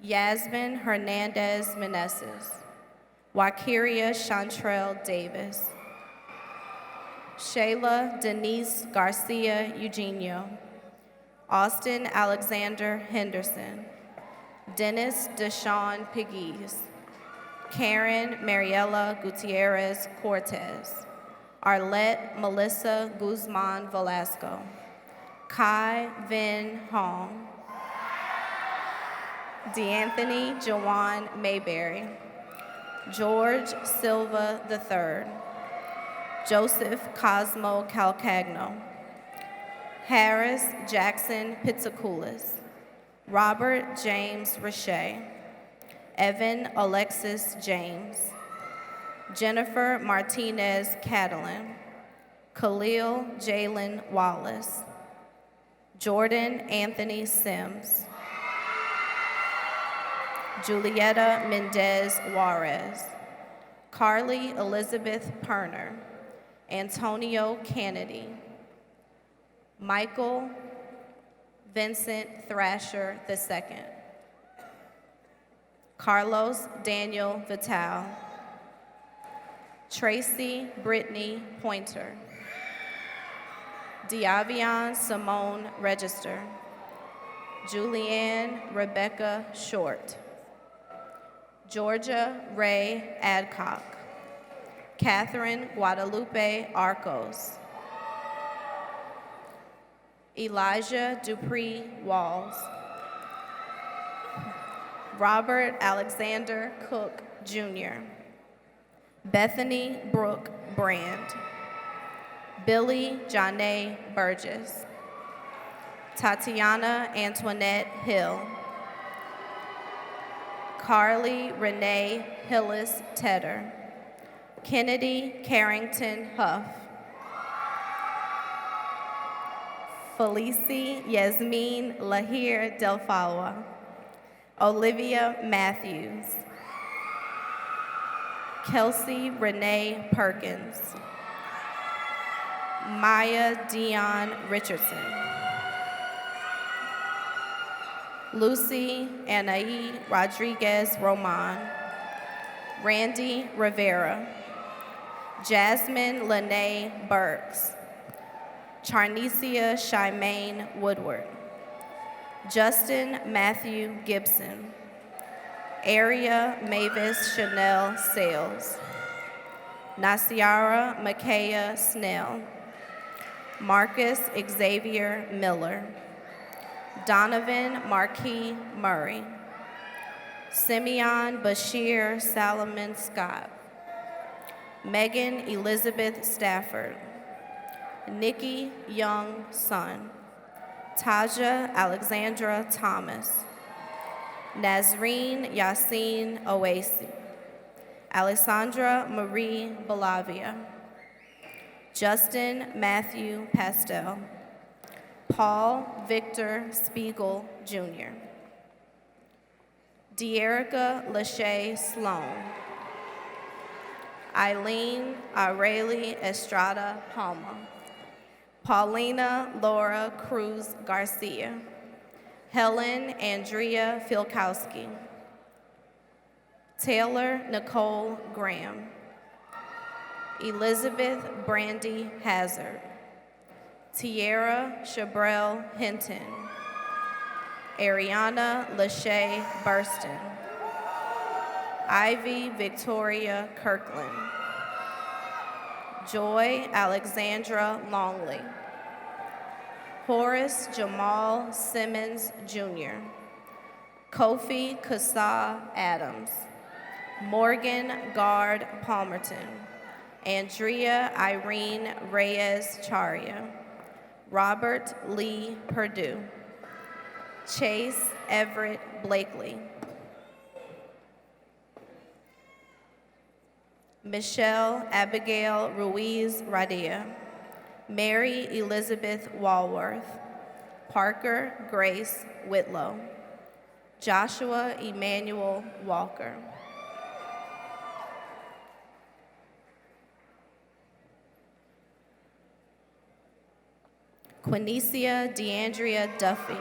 Yasmin Hernandez Meneses. Wakiria Chantrell Davis. Shayla Denise Garcia Eugenio. Austin Alexander Henderson. Dennis Deshawn Piggies. Karen Mariela Gutierrez Cortez. Arlette Melissa Guzman Velasco. Kai Vin Hong. DeAnthony Jawan Mayberry. George Silva III. Joseph Cosmo Calcagno. Harris Jackson Pizzakoulis. Robert James Richey. Evan Alexis James. Jennifer Martinez Catalan. Khalil Jalen Wallace. Jordan Anthony Sims. Julieta Mendez Juarez. Carly Elizabeth Perner. Antonio Kennedy. Michael Vincent Thrasher II. Carlos Daniel Vital. Tracy Brittany Pointer. Diavion Simone Register. Julianne Rebecca Short. Georgia Ray Adcock. Catherine Guadalupe Arcos. Elijah Dupree Walls. Robert Alexander Cook Jr. Bethany Brooke Brand. Billy Janae Burgess. Tatiana Antoinette Hill. Carly Renee Hillis Tedder. Kennedy Carrington Huff. Felicie Yasmin Lahir Delfalwa. Olivia Matthews. Kelsey Renee Perkins. Maya Dion Richardson. Lucy Anaí Rodriguez Roman. Randy Rivera. Jasmine Lene Burks. Charnicia Shimane Woodward. Justin Matthew Gibson. Aria Mavis Chanel Sales. Nasiara Makaya Snell. Marcus Xavier Miller. Donovan Marquis Murray. Simeon Bashir Salomon Scott. Megan Elizabeth Stafford. Nikki Young Son. Taja Alexandra Thomas. Nazreen Yassine Oasis. Alessandra Marie Belavia. Justin Matthew Pastel. Paul Victor Spiegel Jr. Dearica Lachey Sloan. Eileen Aureli Estrada Palma. Paulina Laura Cruz Garcia. Helen Andrea Filkowski. Taylor Nicole Graham. Elizabeth Brandy Hazard. Tierra Chabrel Hinton. Ariana Lachey Burston. Ivy Victoria Kirkland. Joy Alexandra Longley. Horace Jamal Simmons Jr. Kofi Kasa Adams, Morgan Gard Palmerton, Andrea Irene Reyes Charia, Robert Lee Perdue, Chase Everett Blakely, Michelle Abigail Ruiz Radia, Mary Elizabeth Walworth, Parker Grace Whitlow, Joshua Emmanuel Walker. Quinicia DeAndrea Duffy,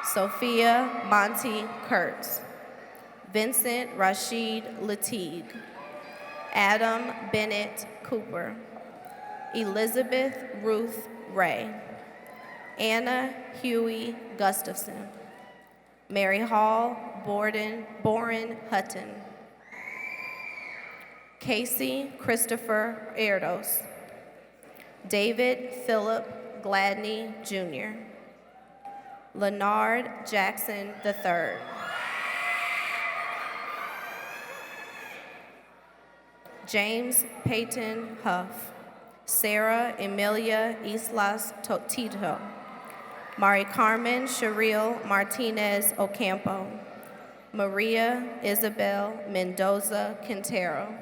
Sophia Monty Kurtz, Vincent Rashid Latigue, Adam Bennett Cooper, Elizabeth Ruth Ray, Anna Huey Gustafson, Mary Hall Boren Hutton, Casey Christopher Erdos, David Philip Gladney Jr., Leonard Jackson III, James Peyton Huff, Sarah Emilia Islas Tito, Mari Carmen Sherrill Martinez Ocampo, Maria Isabel Mendoza Quintero,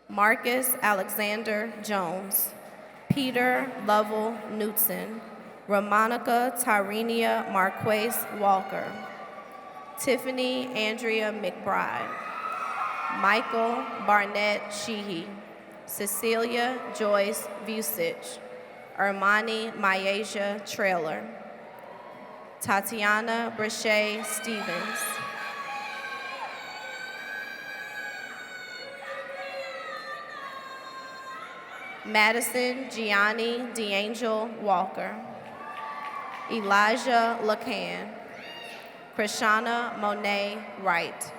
Marcus Alexander Jones, Peter Lovell Knutson, Romanica Tyrenia Marquez Walker, Tiffany Andrea McBride, Michael Barnett Sheehy, Cecilia Joyce Vucic, Armani Myasia Trailer, Tatiana Brachet Stevens, Madison Gianni DeAngel Walker, Elijah Lacan, Krishana Monet Wright,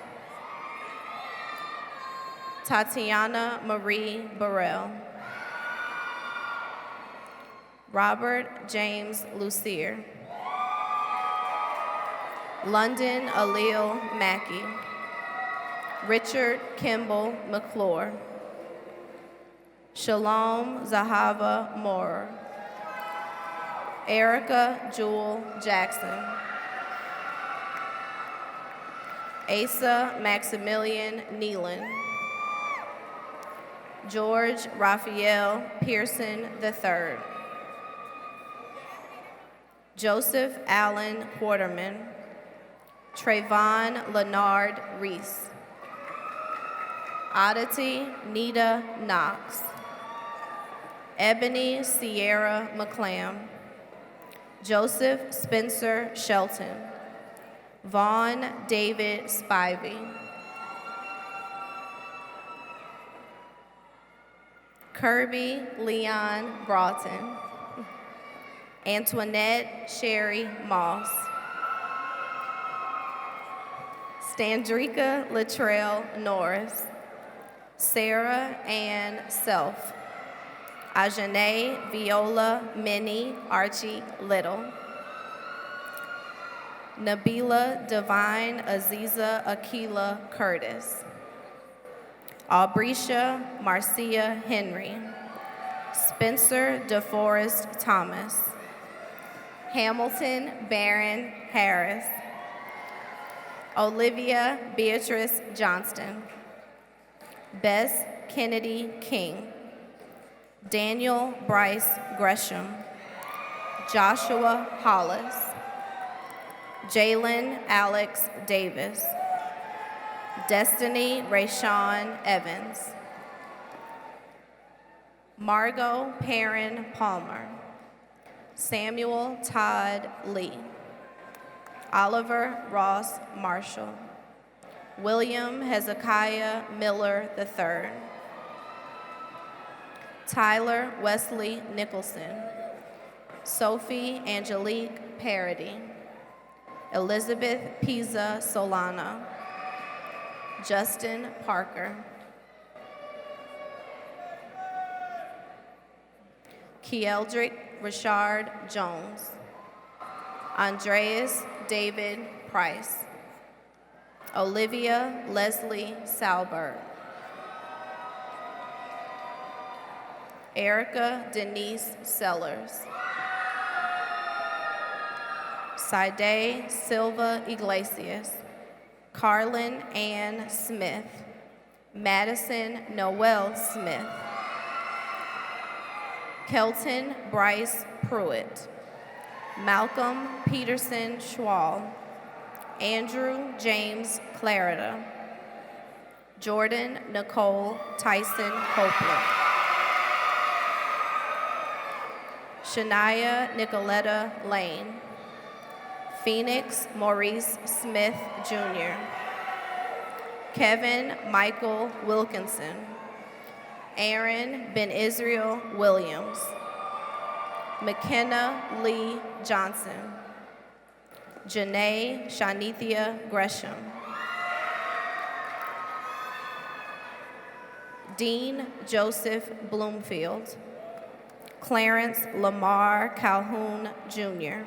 Tatiana Marie Burrell, Robert James Lucier, London Alil Mackey, Richard Kimball McClure, Shalom Zahava Moorer, Erica Jewel Jackson, Asa Maximilian Nealon, George Raphael Pearson III, Joseph Allen Quarterman, Trayvon Leonard Reese, Oddity Nita Knox, Ebony Sierra McClam, Joseph Spencer Shelton, Vaughn David Spivey, Kirby Leon Broughton, Antoinette Sherry Moss, Standrika Latrell Norris, Sarah Ann Self, Ajane Viola Minnie Archie Little, Nabila Divine Aziza Akila Curtis, Aubricia Marcia Henry, Spencer DeForest Thomas, Hamilton Barron Harris, Olivia Beatrice Johnston, Bess Kennedy King, Daniel Bryce Gresham, Joshua Hollis, Jalen Alex Davis, Destiny Rayshawn Evans, Margot Perrin Palmer, Samuel Todd Lee, Oliver Ross Marshall, William Hezekiah Miller III, Tyler Wesley Nicholson, Sophie Angelique Parody, Elizabeth Pisa Solana, Justin Parker. Kieldrick Richard Jones. Andreas David Price. Olivia Leslie Salberg. Erica Denise Sellers. Saide Silva Iglesias. Carlin Ann Smith. Madison Noel Smith. Kelton Bryce Pruitt. Malcolm Peterson Schwall. Andrew James Clarida. Jordan Nicole Tyson Copeland. Shania Nicoletta Lane. Phoenix Maurice Smith Jr. Kevin Michael Wilkinson. Aaron Ben Israel Williams. McKenna Lee Johnson. Janae Shanithia Gresham. Dean Joseph Bloomfield. Clarence Lamar Calhoun Jr.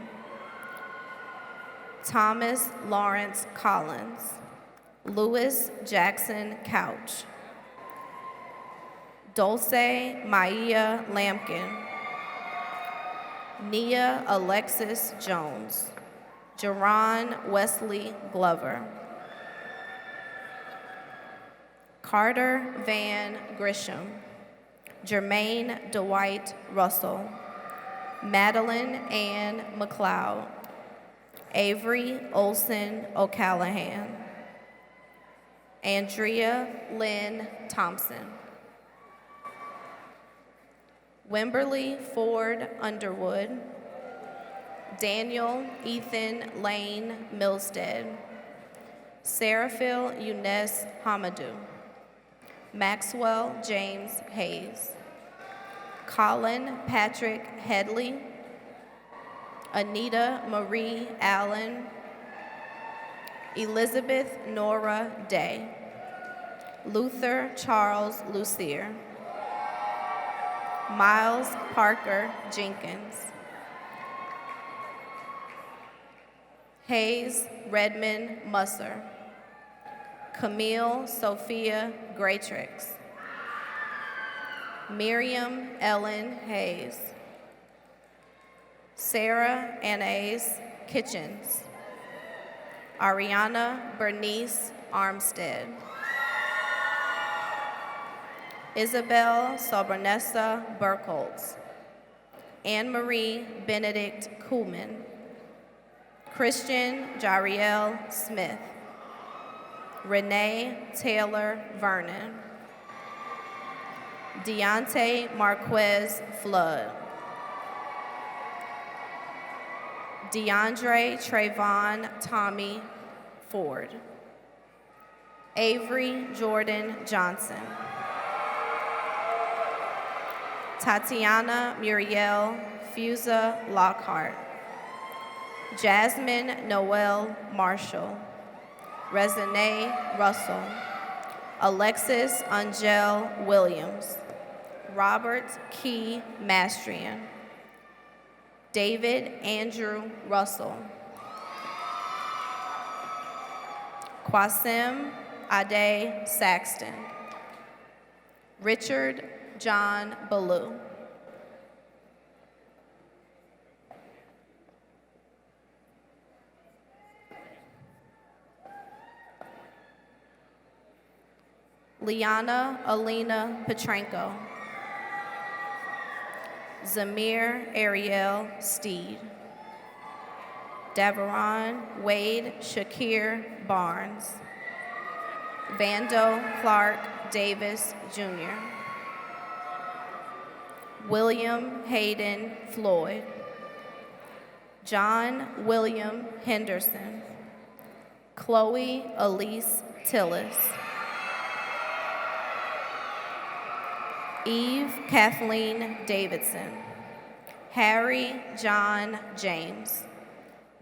Thomas Lawrence Collins. Louis Jackson Couch. Dulce Maia Lampkin. Nia Alexis Jones. Jerron Wesley Glover. Carter Van Grisham. Jermaine Dwight Russell. Madeline Ann McLeod. Avery Olson O'Callahan. Andrea Lynn Thompson. Wimberly Ford Underwood. Daniel Ethan Lane Milstead. Seraphil Younes Hamadou. Maxwell James Hayes. Colin Patrick Headley. Anita Marie Allen. Elizabeth Nora Day. Luther Charles Lucier. Miles Parker Jenkins. Hayes Redmond Musser. Camille Sophia Graytrix. Miriam Ellen Hayes. Sarah Anais Kitchens. Ariana Bernice Armstead. Isabel Sobranessa Burkholz. Anne-Marie Benedict Kuhlman. Christian Jariel Smith. Renee Taylor Vernon. Deontay Marquez Flood. DeAndre Trayvon Tommy Ford. Avery Jordan Johnson. Tatiana Muriel Fusa Lockhart. Jasmine Noel Marshall. Resene Russell. Alexis Angel Williams. Robert Key Mastrian. David Andrew Russell. Kwasim Ade Saxton. Richard John Ballou. Liana Alina Petranko. Zamir Ariel Steed. Davaron Wade Shakir Barnes. Vando Clark Davis Jr. William Hayden Floyd. John William Henderson. Chloe Elise Tillis. Eve Kathleen Davidson. Harry John James.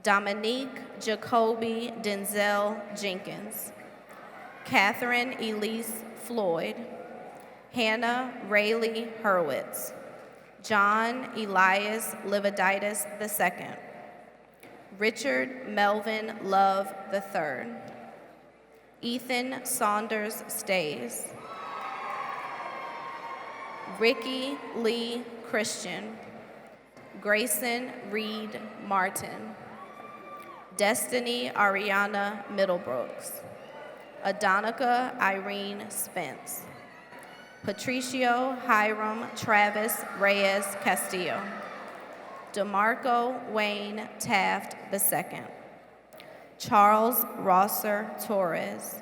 Dominique Jacoby Denzel Jenkins. Catherine Elise Floyd, Hannah Rayleigh Hurwitz, John Elias Lividitis II, Richard Melvin Love III, Ethan Saunders Stays, Ricky Lee Christian, Grayson Reed Martin, Destiny Ariana Middlebrooks, Adonica Irene Spence, Patricio Hiram Travis Reyes Castillo, DeMarco Wayne Taft II, Charles Rosser Torres,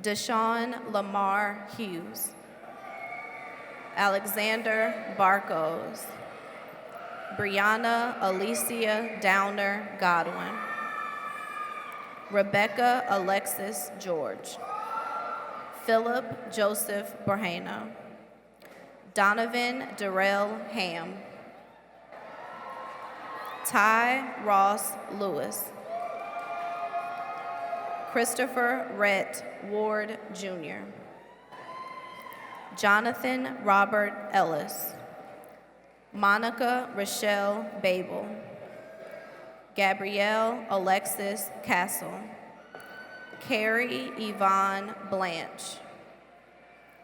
Deshaun Lamar Hughes, Alexander Barkos, Brianna Alicia Downer Godwin, Rebecca Alexis George, Philip Joseph Borhana, Donovan Darrell Ham, Ty Ross Lewis, Christopher Rhett Ward Jr., Jonathan Robert Ellis, Monica Rochelle Babel, Gabrielle Alexis Castle, Carrie Yvonne Blanche,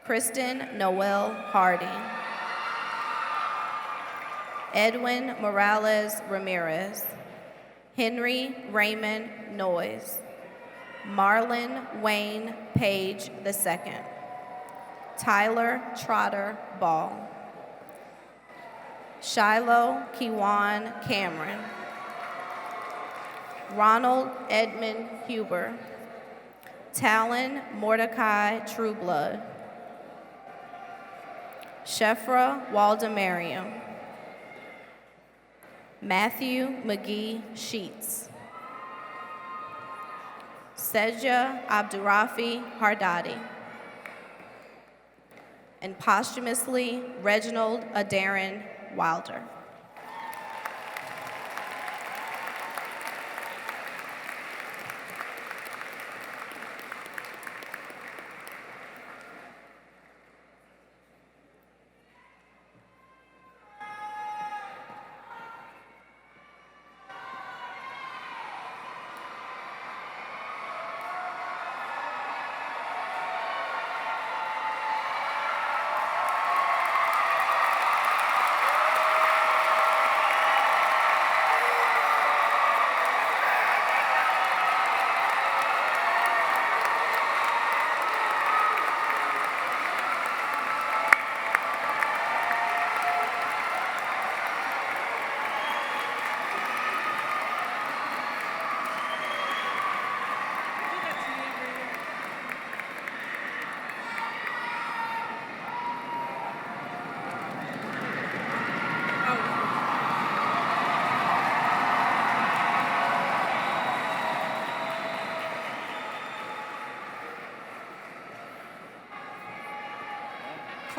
Kristen Noel Harding, Edwin Morales Ramirez, Henry Raymond Noyes, Marlon Wayne Page II, Tyler Trotter Ball, Shiloh Kiwan Cameron, Ronald Edmund Huber, Talon Mordecai Trueblood, Shefra Waldemariam, Matthew McGee Sheets, Seja Abdurafi Hardadi, and posthumously Reginald Adarin Wilder.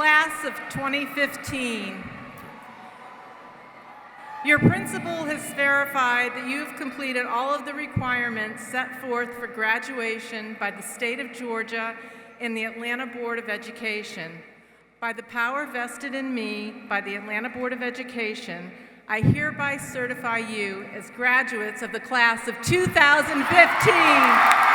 Class of 2015. Your principal has verified that you've completed all of the requirements set forth for graduation by the state of Georgia and the Atlanta Board of Education. By the power vested in me by the Atlanta Board of Education, I hereby certify you as graduates of the class of 2015.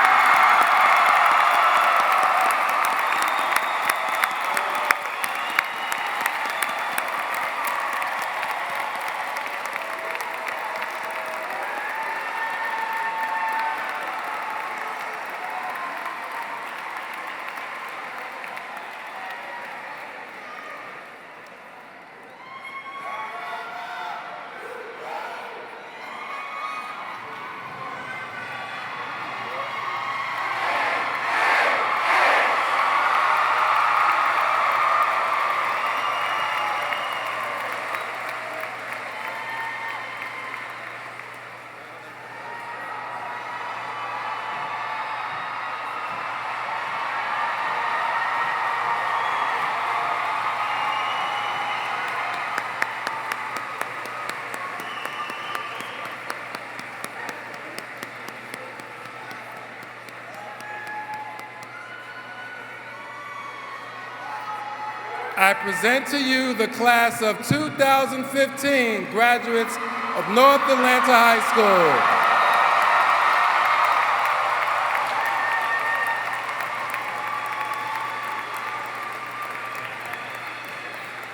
I present to you the class of 2015 graduates of North Atlanta High School.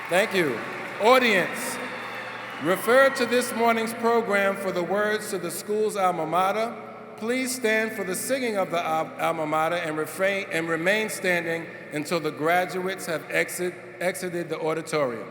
Thank you. Audience, refer to this morning's program for the words to the school's alma mater. Please stand for the singing of the alma mater and remain standing until the graduates have exited the auditorium.